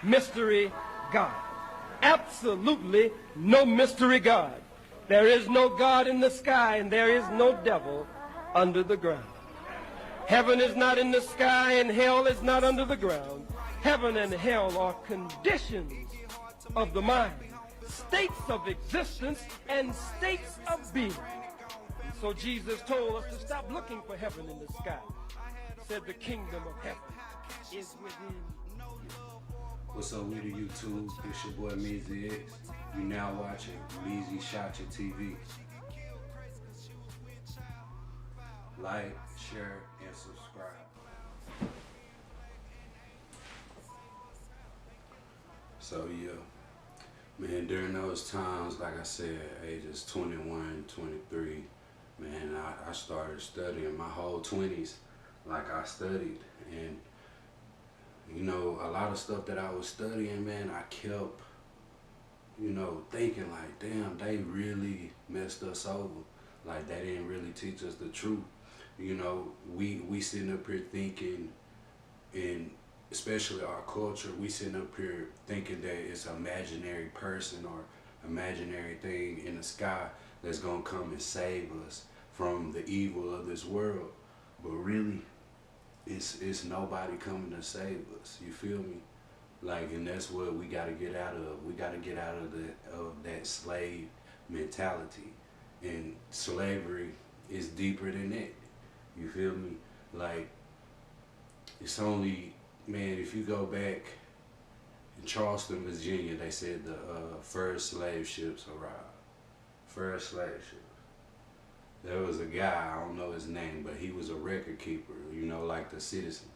mystery God. Absolutely no mystery God. There is no God in the sky, and there is no devil under the ground. Heaven is not in the sky, and hell is not under the ground. Heaven and hell are conditions of the mind, states of existence, and states of being. So Jesus told us to stop looking for heaven in the sky. He said the kingdom of heaven is within you. What's up with the YouTube? It's your boy Meezy X. You now watching MeezyshotyaPhotography. Like, share, and subscribe. So yeah, man, during those times, like I said, ages 21, 23, man, I started studying my whole 20s. Like I studied, and you know, a lot of stuff that I was studying, man, I kept, you know, thinking like, damn, they really messed us over. Like they didn't really teach us the truth. You know, we sitting up here thinking, and especially our culture, we sitting up here thinking that it's an imaginary person or imaginary thing in the sky that's gonna come and save us from the evil of this world. But really, it's nobody coming to save us. You feel me? Like, and that's what we got to get out of. We got to get out of that slave mentality. And slavery is deeper than that. You feel me? Like, it's only, man, if you go back in Charleston, Virginia, they said the first slave ships arrived. First slave ships. There was a guy, I don't know his name, but he was a record keeper, you know, like the citizen,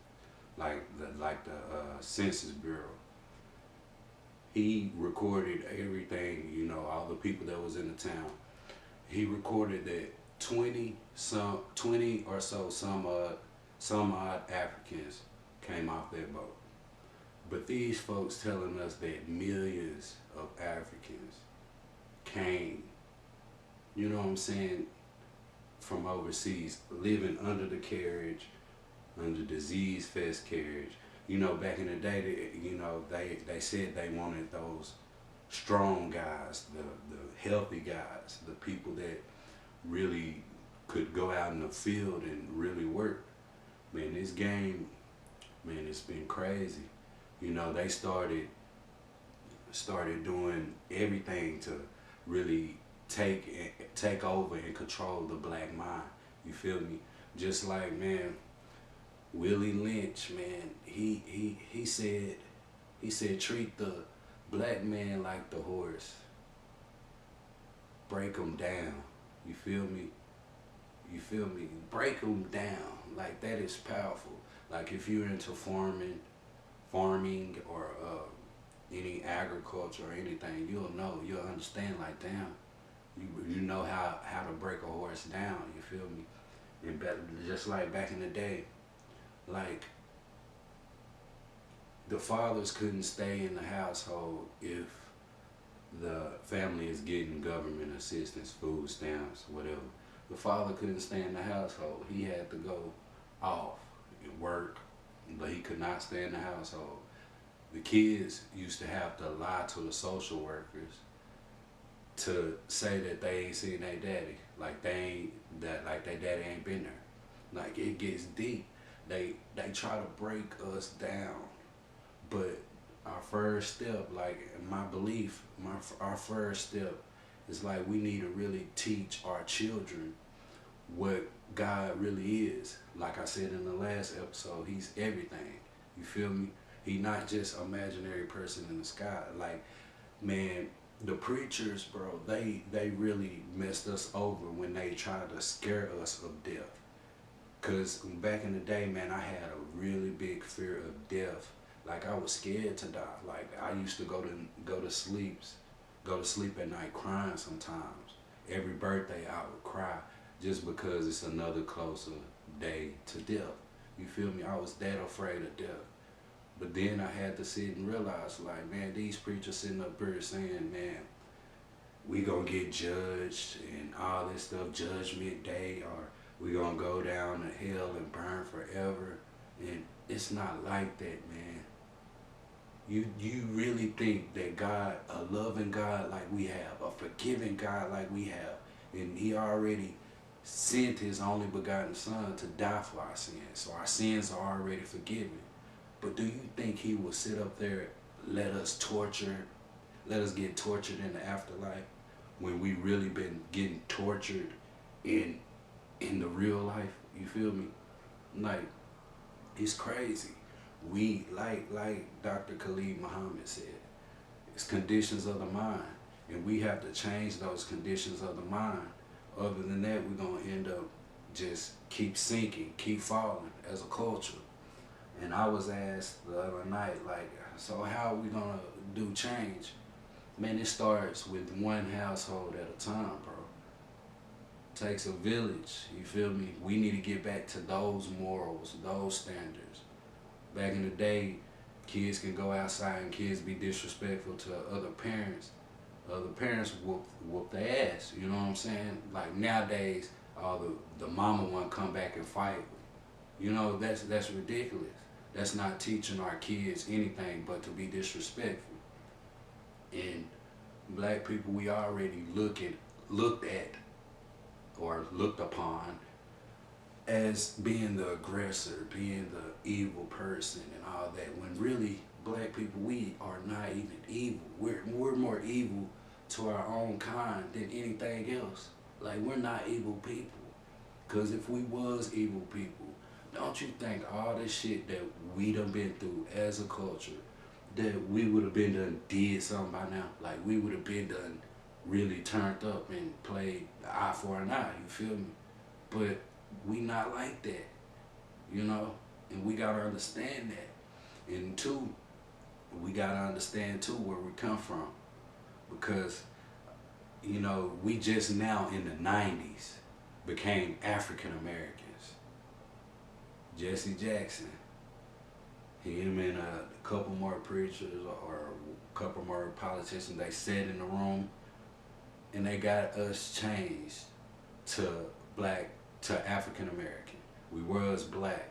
like the Census Bureau. He recorded everything, you know, all the people that was in the town. He recorded that 20 or so some odd Africans came off that boat. But these folks telling us that millions of Africans came, you know what I'm saying, from overseas, living under the carriage, under disease-fest carriage. You know, back in the day, they said they wanted those strong guys, the healthy guys, the people that really could go out in the field and really work. Man, this game, man, it's been crazy. You know, they started doing everything to really take over and control the black mind. You feel me? Just like, man, Willie Lynch, man, he said treat the black man like the horse. Break him down. You feel me? You feel me? Break him down. Like, that is powerful. Like, if you're into farming or any agriculture or anything, you'll understand, like, damn, you know how to break a horse down. You feel me? And just like back in the day, like, the fathers couldn't stay in the household if the family is getting government assistance, food stamps, whatever. The father couldn't stay in the household. He had to go off and work, but he could not stay in the household. The kids used to have to lie to the social workers to say that they ain't seen their daddy, like their daddy ain't been there. Like, it gets deep. They try to break us down, but our first step, like, my belief, our first step is like, we need to really teach our children what God really is. Like I said in the last episode, he's everything. You feel me? He not just an imaginary person in the sky. Like, man, the preachers, bro, they really messed us over when they tried to scare us of death. Cause back in the day, man, I had a really big fear of death. Like, I was scared to die. Like, I used to go to sleep at night crying sometimes. Every birthday I would cry just because it's another closer day to death. You feel me? I was that afraid of death. But then I had to sit and realize, like, man, these preachers sitting up here saying, man, we gonna get judged and all this stuff, judgment day, or we gonna go down to hell and burn forever. And it's not like that, man. You really think that God, a loving God like we have, a forgiving God like we have, and he already sent his only begotten son to die for our sins, so our sins are already forgiven. But do you think he will sit up there, let us get tortured in the afterlife, when we really been getting tortured in the real life? You feel me? Like, it's crazy. We, like Dr. Khalid Muhammad said, it's conditions of the mind, and we have to change those conditions of the mind. Other than that, we're gonna end up just keep sinking, keep falling as a culture. And I was asked the other night, like, so how are we gonna do change? Man, it starts with one household at a time, bro. Takes a village, you feel me? We need to get back to those morals, those standards. Back in the day, kids can go outside and kids be disrespectful to other parents. Other parents whoop their ass, you know what I'm saying? Like nowadays, the mama want to come back and fight. You know, that's ridiculous. That's not teaching our kids anything but to be disrespectful. And black people, we already looked at or looked upon as being the aggressor, being the evil person and all that, when really black people, we are not even evil. We're more evil to our own kind than anything else. Like, we're not evil people. Because if we was evil people, don't you think all this shit that we done been through as a culture, that we would have been done did something by now? Like, we would have been done really turned up and played the eye for an eye, you feel me? But we not like that, you know? And we gotta understand that. And two, we gotta understand too where we come from. Because, you know, we just now in the 90s became African Americans. Jesse Jackson, him and a couple more preachers or a couple more politicians, they sat in the room and they got us changed to African American. We was black.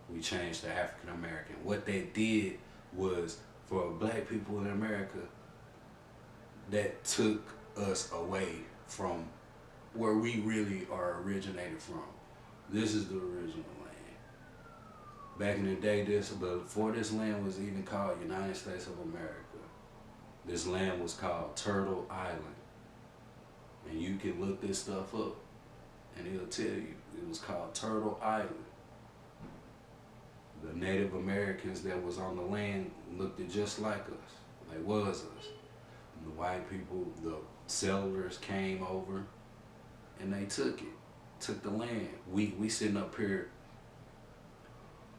We changed to African American. What they did was, for black people in America, that took us away from where we really are originated from. This is the original land. Back in the day, before this land was even called United States of America, this land was called Turtle Island. And you can look this stuff up and it'll tell you it was called Turtle Island. The Native Americans that was on the land looked just like us. They was us. And the white people, the settlers came over and they took the land. We sitting up here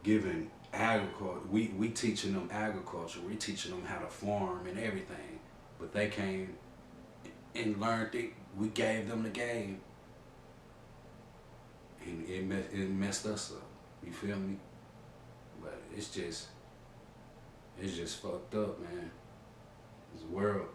giving agriculture, we teaching them agriculture, we teaching them how to farm and everything. But they came and learned it, we gave them the game. And it messed us up, you feel me? But it's just fucked up, man. This world.